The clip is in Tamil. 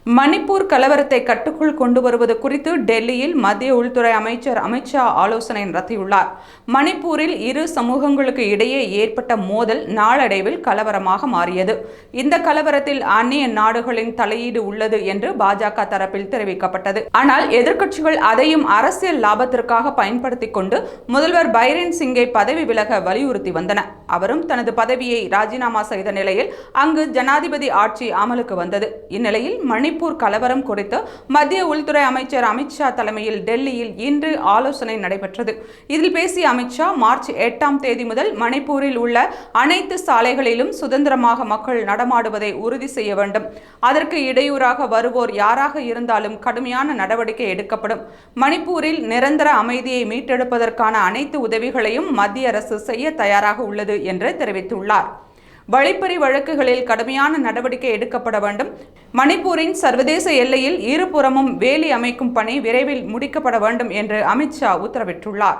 மணிப்பூர் கலவரத்தை கட்டுக்குள் கொண்டு வருவது குறித்து டெல்லியில் மத்திய உள்துறை அமைச்சர் அமித் ஷா ஆலோசனை நடத்தியுள்ளார். மணிப்பூரில் இரு சமூகங்களுக்கு இடையே ஏற்பட்ட மோதல் நாளடைவில் கலவரமாக மாறியது. இந்த கலவரத்தில் அந்நிய நாடுகளின் தலையீடு உள்ளது என்று பாஜக தரப்பில் தெரிவிக்கப்பட்டது. ஆனால் எதிர்க்கட்சிகள் அதையும் அரசியல் லாபத்திற்காக பயன்படுத்திக் கொண்டு முதல்வர் பைரன் சிங்கை பதவி விலக வலியுறுத்தி வந்தன. அவரும் தனது பதவியை ராஜினாமா செய்த நிலையில் அங்கு ஜனாதிபதி ஆட்சி அமலுக்கு வந்தது. இந்நிலையில் மணிப்பூர் கலவரம் குறித்து மத்திய உள்துறை அமைச்சர் அமித் ஷா தலைமையில் டெல்லியில் இன்று ஆலோசனை நடைபெற்றது. இதில் பேசிய அமித் ஷா, மார்ச் 8ஆம் தேதி முதல் மணிப்பூரில் உள்ள அனைத்து சாலைகளிலும் சுதந்திரமாக மக்கள் நடமாடுவதை உறுதி செய்ய வேண்டும். அதற்கு இடையூறாக வருவோர் யாராக இருந்தாலும் கடுமையான நடவடிக்கை எடுக்கப்படும். மணிப்பூரில் நிரந்தர அமைதியை மீட்டெடுப்பதற்கான அனைத்து உதவிகளையும் மத்திய அரசு செய்ய தயாராக உள்ளது என்று தெரிவித்துள்ளார். வழிப்பறி வழக்குகளில் கடுமையான நடவடிக்கை எடுக்கப்பட வேண்டும். மணிப்பூரின் சர்வதேச எல்லையில் இருபுறமும் வேலி அமைக்கும் பணி விரைவில் முடிக்கப்பட வேண்டும் என்று அமித் ஷா உத்தரவிட்டுள்ளார்.